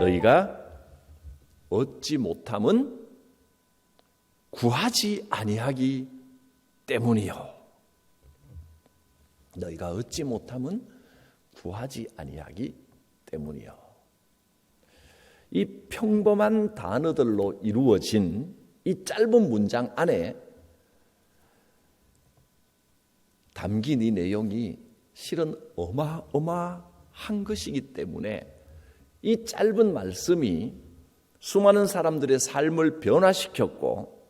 너희가 얻지 못함은 구하지 아니하기 때문이요. 너희가 얻지 못함은 구하지 아니하기 때문이요. 이 평범한 단어들로 이루어진 이 짧은 문장 안에 담긴 이 내용이 실은 어마어마한 것이기 때문에 이 짧은 말씀이 수많은 사람들의 삶을 변화시켰고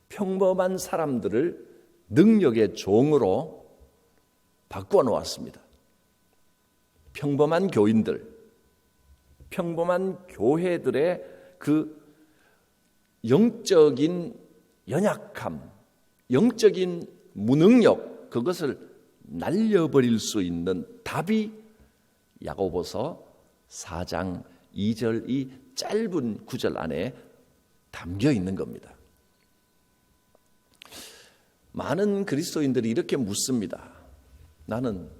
평범한 사람들을 능력의 종으로 바꾸어 놓았습니다. 평범한 교인들, 평범한 교회들의 그 영적인 연약함, 영적인 무능력, 그것을 날려버릴 수 있는 답이 야고보서 4장 2절 이 짧은 구절 안에 담겨 있는 겁니다. 많은 그리스도인들이 이렇게 묻습니다. 나는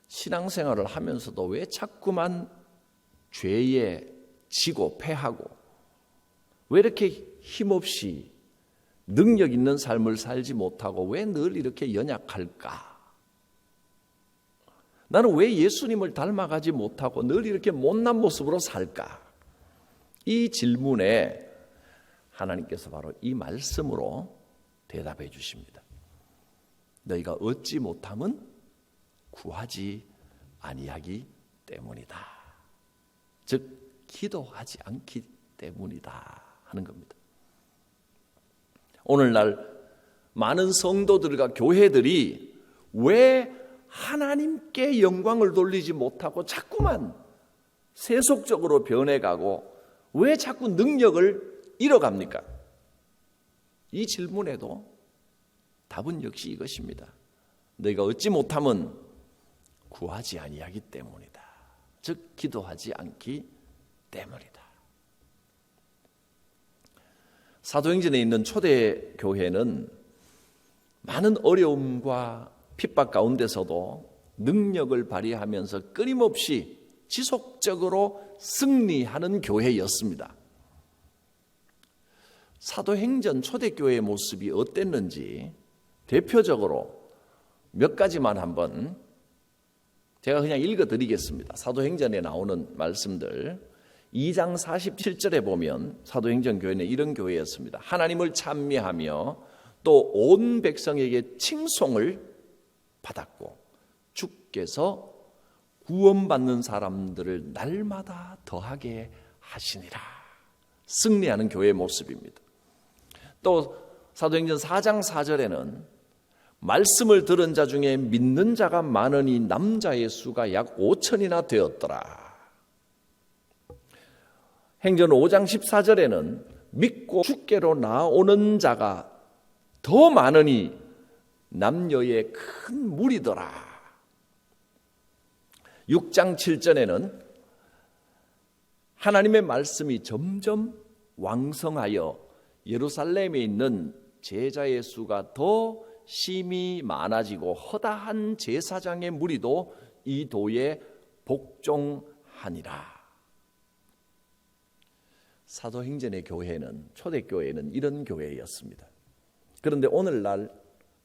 신앙생활을 하면서도 왜 자꾸만 죄에 지고 패하고 왜 이렇게 힘없이 능력 있는 삶을 살지 못하고 왜 늘 이렇게 연약할까? 나는 왜 예수님을 닮아가지 못하고 늘 이렇게 못난 모습으로 살까? 이 질문에 하나님께서 바로 이 말씀으로 대답해 주십니다. 너희가 얻지 못함은 구하지 아니하기 때문이다. 즉 기도하지 않기 때문이다 하는 겁니다. 오늘날 많은 성도들과 교회들이 왜 하나님께 영광을 돌리지 못하고 자꾸만 세속적으로 변해가고 왜 자꾸 능력을 잃어갑니까? 이 질문에도 답은 역시 이것입니다. 너희가 얻지 못함은 구하지 아니하기 때문이다. 즉 기도하지 않기 때문이다. 사도행전에 있는 초대교회는 많은 어려움과 핍박 가운데서도 능력을 발휘하면서 끊임없이 지속적으로 승리하는 교회였습니다. 사도행전 초대교회의 모습이 어땠는지 대표적으로 몇 가지만 한번 제가 그냥 읽어드리겠습니다. 사도행전에 나오는 말씀들 2장 47절에 보면 사도행전 교회는 이런 교회였습니다. 하나님을 찬미하며 또 온 백성에게 칭송을 받았고 주께서 구원받는 사람들을 날마다 더하게 하시니라. 승리하는 교회의 모습입니다. 또 사도행전 4장 4절에는 말씀을 들은 자 중에 믿는 자가 많으니 남자의 수가 약 5천이나 되었더라. 행전 5장 14절에는 믿고 주께로 나오는 자가 더 많으니 남녀의 큰 무리더라. 6장 7절에는 하나님의 말씀이 점점 왕성하여 예루살렘에 있는 제자의 수가 더 심히 많아지고 허다한 제사장의 무리도 이 도에 복종하니라. 사도행전의 교회는 초대교회는 이런 교회였습니다. 그런데 오늘날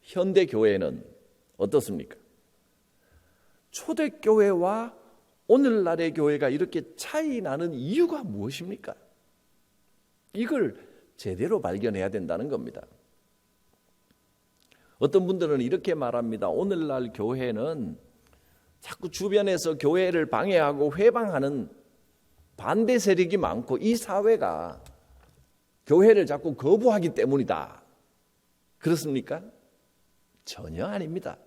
현대교회는 어떻습니까? 초대교회와 오늘날의 교회가 이렇게 차이 나는 이유가 무엇입니까? 이걸 제대로 발견해야 된다는 겁니다. 어떤 분들은 이렇게 말합니다. 오늘날 교회는 자꾸 주변에서 교회를 방해하고 회방하는 반대 세력이 많고 이 사회가 교회를 자꾸 거부하기 때문이다. 그렇습니까? 전혀 아닙니다.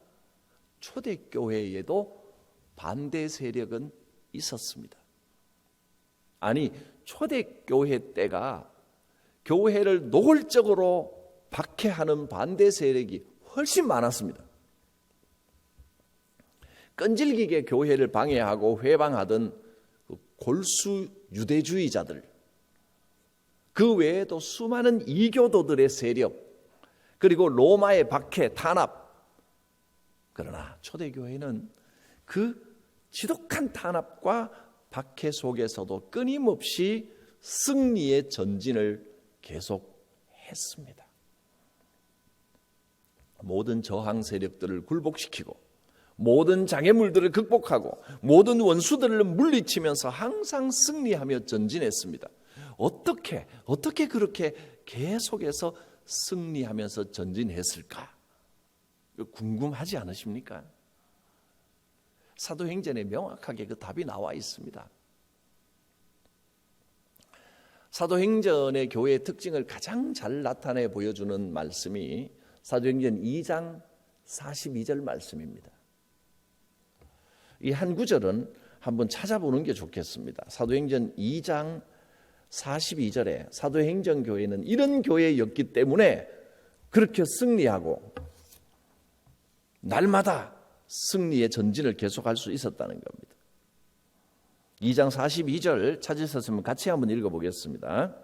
초대교회에도 반대 세력은 있었습니다. 아니, 초대교회 때가 교회를 노골적으로 박해하는 반대 세력이 훨씬 많았습니다. 끈질기게 교회를 방해하고 회방하던 골수 유대주의자들, 그 외에도 수많은 이교도들의 세력, 그리고 로마의 박해, 탄압. 그러나 초대교회는 그 지독한 탄압과 박해 속에서도 끊임없이 승리의 전진을 계속했습니다. 모든 저항 세력들을 굴복시키고 모든 장애물들을 극복하고 모든 원수들을 물리치면서 항상 승리하며 전진했습니다. 어떻게 그렇게 계속해서 승리하면서 전진했을까? 궁금하지 않으십니까? 사도행전에 명확하게 그 답이 나와 있습니다. 사도행전의 교회의 특징을 가장 잘 나타내 보여주는 말씀이 사도행전 2장 42절 말씀입니다. 이 한 구절은 한번 찾아보는 게 좋겠습니다. 사도행전 2장 42절에 사도행전 교회는 이런 교회였기 때문에 그렇게 승리하고 날마다 승리의 전진을 계속할 수 있었다는 겁니다. 2장 42절 찾으셨으면 같이 한번 읽어보겠습니다.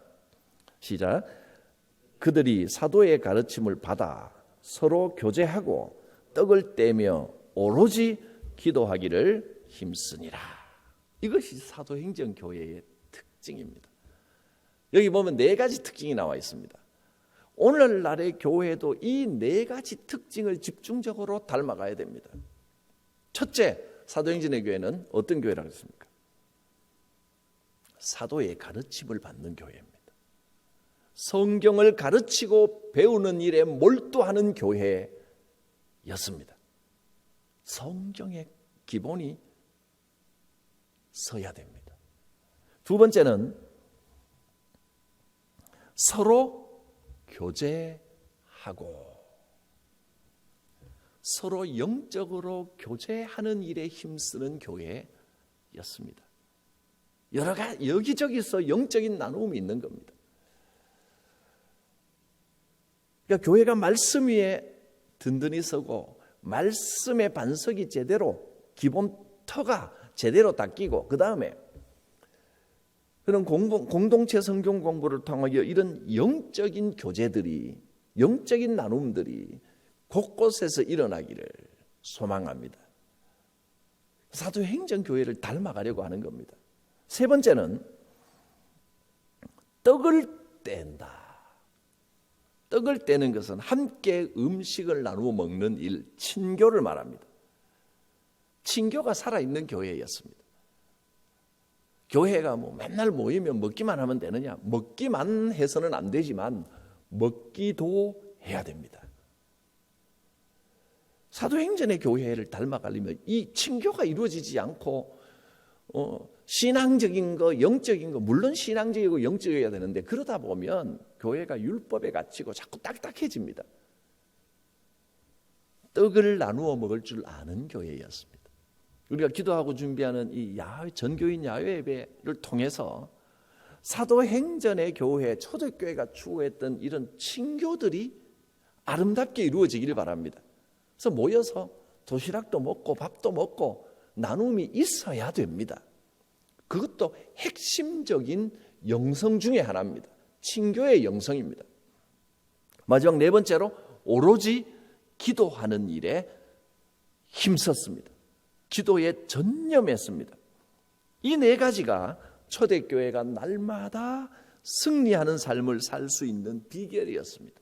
시작. 그들이 사도의 가르침을 받아 서로 교제하고 떡을 떼며 오로지 기도하기를 힘쓰니라. 이것이 사도행전 교회의 특징입니다. 여기 보면 4가지 특징이 나와 있습니다. 오늘날의 교회도 이 4가지 특징을 집중적으로 닮아가야 됩니다. 첫째, 사도행전의 교회는 어떤 교회라고 했습니까? 사도의 가르침을 받는 교회입니다. 성경을 가르치고 배우는 일에 몰두하는 교회였습니다. 성경의 기본이 서야 됩니다. 두 번째는 서로 교제하고 서로 영적으로 교제하는 일에 힘쓰는 교회였습니다. 여기저기서 영적인 나눔이 있는 겁니다. 그러니까 교회가 말씀 위에 든든히 서고 말씀의 반석이 제대로 기본 터가 제대로 닦이고 그 다음에 그런 공동체 성경 공부를 통하여 이런 영적인 교제들이 영적인 나눔들이 곳곳에서 일어나기를 소망합니다. 사도행전 교회를 닮아가려고 하는 겁니다. 세 번째는 떡을 뗀다. 떡을 떼는 것은 함께 음식을 나누어 먹는 일, 친교를 말합니다. 친교가 살아있는 교회였습니다. 교회가 맨날 모이면 먹기만 하면 되느냐? 먹기만 해서는 안 되지만 먹기도 해야 됩니다. 사도행전의 교회를 닮아가려면 이 친교가 이루어지지 않고 신앙적인 거, 영적인 거, 물론 신앙적이고 영적이어야 되는데 그러다 보면 교회가 율법에 갇히고 자꾸 딱딱해집니다. 떡을 나누어 먹을 줄 아는 교회였습니다. 우리가 기도하고 준비하는 이 전교인 야외 예배를 통해서 사도행전의 교회, 초대교회가 추구했던 이런 친교들이 아름답게 이루어지기를 바랍니다. 그래서 모여서 도시락도 먹고 밥도 먹고 나눔이 있어야 됩니다. 그것도 핵심적인 영성 중에 하나입니다. 친교의 영성입니다. 마지막 네 번째로 오로지 기도하는 일에 힘썼습니다. 기도에 전념했습니다. 이 4가지가 초대교회가 날마다 승리하는 삶을 살 수 있는 비결이었습니다.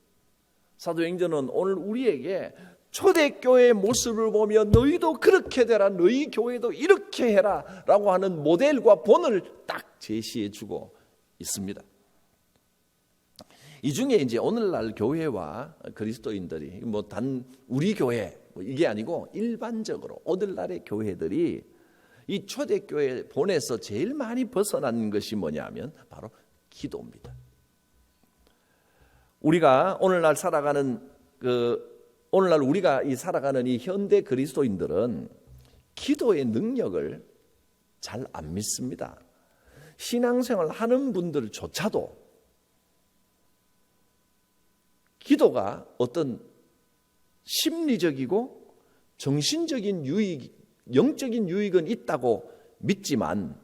사도행전은 오늘 우리에게 초대교회의 모습을 보며 너희도 그렇게 되라, 너희 교회도 이렇게 해라 라고 하는 모델과 본을 딱 제시해 주고 있습니다. 이 중에 이제 오늘날 교회와 그리스도인들이 단 우리 교회 이게 아니고 일반적으로 오늘날의 교회들이 이 초대교회 본에서 제일 많이 벗어난 것이 뭐냐면 바로 기도입니다. 우리가 오늘날 우리가 살아가는 이 현대 그리스도인들은 기도의 능력을 잘 안 믿습니다. 신앙생활 하는 분들조차도 기도가 어떤 심리적이고 정신적인 유익, 영적인 유익은 있다고 믿지만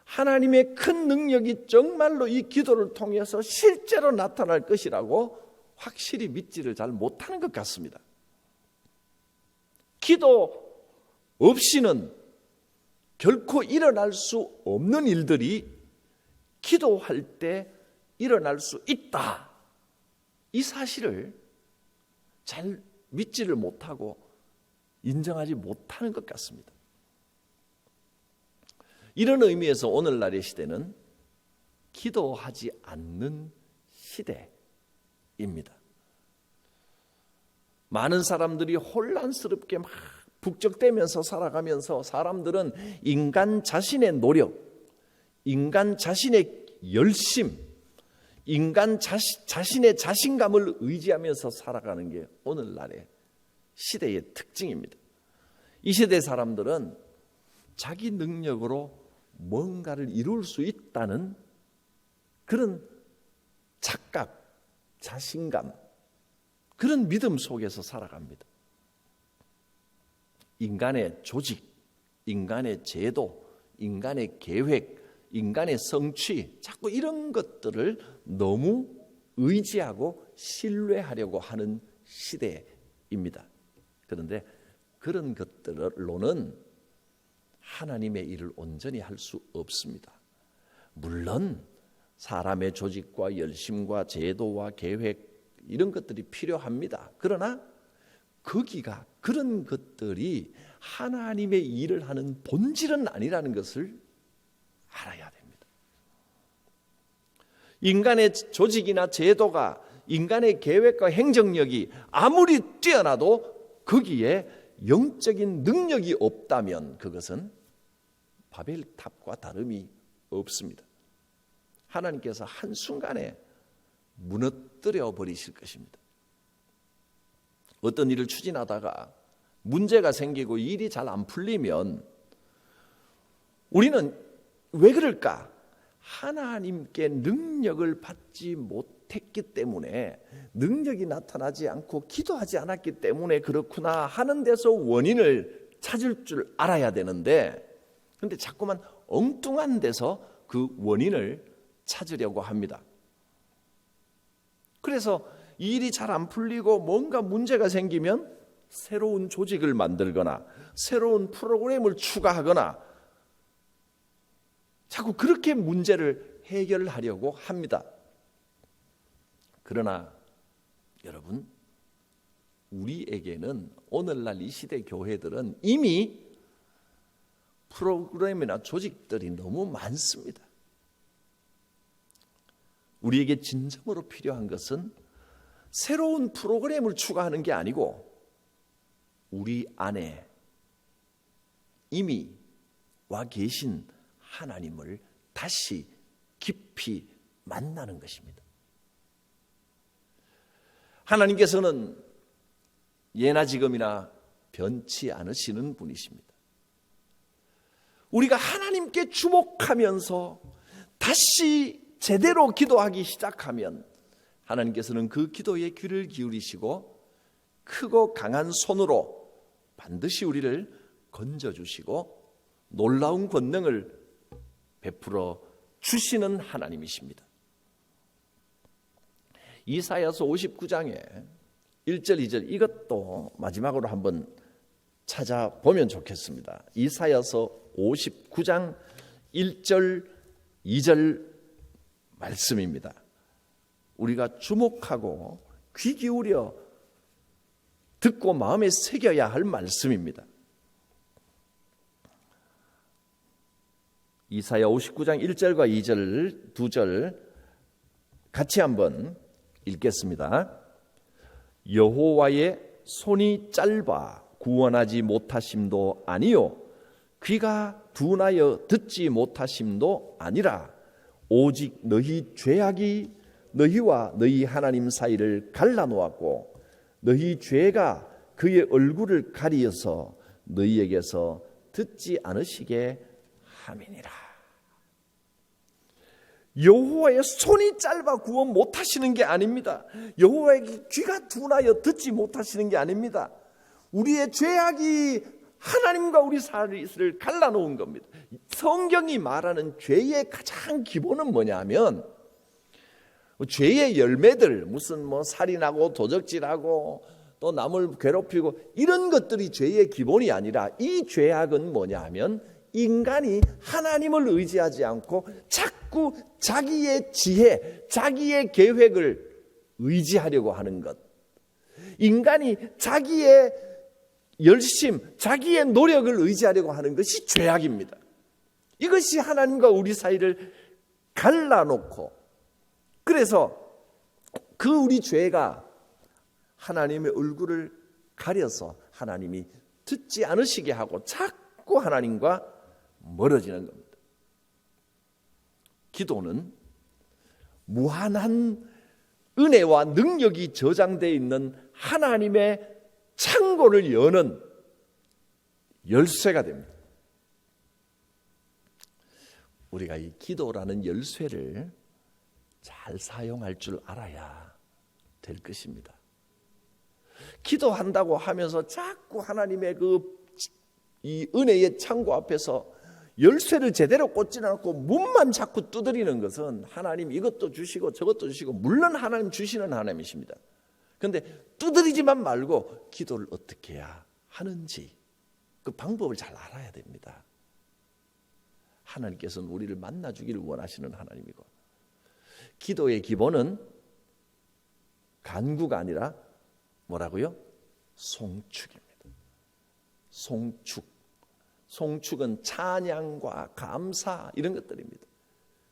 하나님의 큰 능력이 정말로 이 기도를 통해서 실제로 나타날 것이라고 확실히 믿지를 잘 못하는 것 같습니다. 기도 없이는 결코 일어날 수 없는 일들이 기도할 때 일어날 수 있다. 이 사실을 잘 믿지를 못하고 인정하지 못하는 것 같습니다. 이런 의미에서 오늘날의 시대는 기도하지 않는 시대입니다. 많은 사람들이 혼란스럽게 막 북적대면서 살아가면서 사람들은 인간 자신의 노력, 인간 자신의 열심, 인간 자신의 자신감을 의지하면서 살아가는 게 오늘날의 시대의 특징입니다. 이 시대 사람들은 자기 능력으로 뭔가를 이룰 수 있다는 그런 착각, 자신감, 그런 믿음 속에서 살아갑니다. 인간의 조직, 인간의 제도, 인간의 계획, 인간의 성취, 자꾸 이런 것들을 너무 의지하고 신뢰하려고 하는 시대입니다. 그런데 그런 것들로는 하나님의 일을 온전히 할 수 없습니다. 물론 사람의 조직과 열심과 제도와 계획 이런 것들이 필요합니다. 그러나 거기가 그런 것들이 하나님의 일을 하는 본질은 아니라는 것을 알아야 됩니다. 인간의 조직이나 제도가 인간의 계획과 행정력이 아무리 뛰어나도 거기에 영적인 능력이 없다면 그것은 바벨탑과 다름이 없습니다. 하나님께서 한순간에 무너뜨려 버리실 것입니다. 어떤 일을 추진하다가 문제가 생기고 일이 잘 안 풀리면 우리는 왜 그럴까? 하나님께 능력을 받지 못했기 때문에, 능력이 나타나지 않고 기도하지 않았기 때문에 그렇구나 하는 데서 원인을 찾을 줄 알아야 되는데, 그런데 자꾸만 엉뚱한 데서 그 원인을 찾으려고 합니다. 그래서 일이 잘 안 풀리고 뭔가 문제가 생기면 새로운 조직을 만들거나 새로운 프로그램을 추가하거나 자꾸 그렇게 문제를 해결하려고 합니다. 그러나 여러분, 우리에게는 오늘날 이 시대 교회들은 이미 프로그램이나 조직들이 너무 많습니다. 우리에게 진정으로 필요한 것은 새로운 프로그램을 추가하는 게 아니고 우리 안에 이미 와 계신 하나님을 다시 깊이 만나는 것입니다. 하나님께서는 예나 지금이나 변치 않으시는 분이십니다. 우리가 하나님께 주목하면서 다시 제대로 기도하기 시작하면 하나님께서는 그 기도에 귀를 기울이시고 크고 강한 손으로 반드시 우리를 건져주시고 놀라운 권능을 베풀어 주시는 하나님이십니다. 이사야서 59장에 1절 2절 이것도 마지막으로 한번 찾아보면 좋겠습니다. 이사야서 59장 1절 2절 말씀입니다. 우리가 주목하고 귀 기울여 듣고 마음에 새겨야 할 말씀입니다. 이사야 59장 1절과 2절, 2절 같이 한번 읽겠습니다. 여호와의 손이 짧아 구원하지 못하심도 아니요 귀가 둔하여 듣지 못하심도 아니라 오직 너희 죄악이 너희와 너희 하나님 사이를 갈라놓았고 너희 죄가 그의 얼굴을 가리어서 너희에게서 듣지 않으시게 함이니라. 여호와의 손이 짧아 구원 못하시는 게 아닙니다. 여호와의 귀가 둔하여 듣지 못하시는 게 아닙니다. 우리의 죄악이 하나님과 우리 사이를 갈라놓은 겁니다. 성경이 말하는 죄의 가장 기본은 뭐냐면 죄의 열매들, 무슨 살인하고 도적질하고 또 남을 괴롭히고 이런 것들이 죄의 기본이 아니라 이 죄악은 뭐냐 하면 인간이 하나님을 의지하지 않고 자꾸 자기의 지혜, 자기의 계획을 의지하려고 하는 것, 인간이 자기의 열심, 자기의 노력을 의지하려고 하는 것이 죄악입니다. 이것이 하나님과 우리 사이를 갈라놓고, 그래서 그 우리 죄가 하나님의 얼굴을 가려서 하나님이 듣지 않으시게 하고 자꾸 하나님과 멀어지는 겁니다. 기도는 무한한 은혜와 능력이 저장되어 있는 하나님의 창고를 여는 열쇠가 됩니다. 우리가 이 기도라는 열쇠를 잘 사용할 줄 알아야 될 것입니다. 기도한다고 하면서 자꾸 하나님의 이 은혜의 창고 앞에서 열쇠를 제대로 꽂지는 않고 문만 자꾸 두드리는 것은 하나님 이것도 주시고 저것도 주시고, 물론 하나님 주시는 하나님이십니다. 그런데 두드리지만 말고 기도를 어떻게 해야 하는지 그 방법을 잘 알아야 됩니다. 하나님께서는 우리를 만나주기를 원하시는 하나님이고, 기도의 기본은 간구가 아니라 뭐라고요? 송축입니다. 송축. 송축은 찬양과 감사 이런 것들입니다.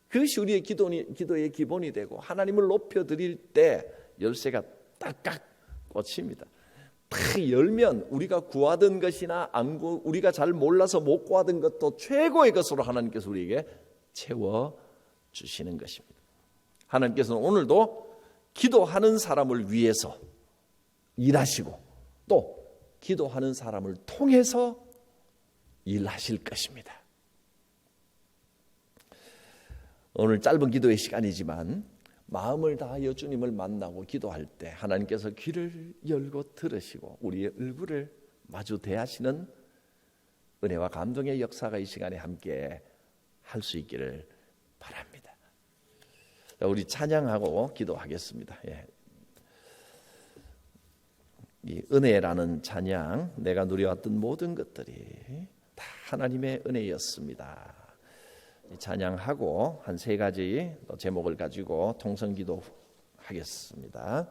그것이 우리의 기도의 기본이 되고, 하나님을 높여드릴 때 열쇠가 딱딱 꽂힙니다. 딱 열면 우리가 구하던 것이나 우리가 잘 몰라서 못 구하던 것도 최고의 것으로 하나님께서 우리에게 채워주시는 것입니다. 하나님께서는 오늘도 기도하는 사람을 위해서 일하시고 또 기도하는 사람을 통해서 일하실 것입니다. 오늘 짧은 기도의 시간이지만 마음을 다하여 주님을 만나고 기도할 때 하나님께서 귀를 열고 들으시고 우리의 얼굴을 마주 대하시는 은혜와 감동의 역사가 이 시간에 함께 할 수 있기를 바랍니다. 우리 찬양하고 기도하겠습니다. 이 은혜라는 찬양, 내가 누려왔던 모든 것들이 다 하나님의 은혜였습니다. 찬양하고 한 3가지 제목을 가지고 통성기도 하겠습니다.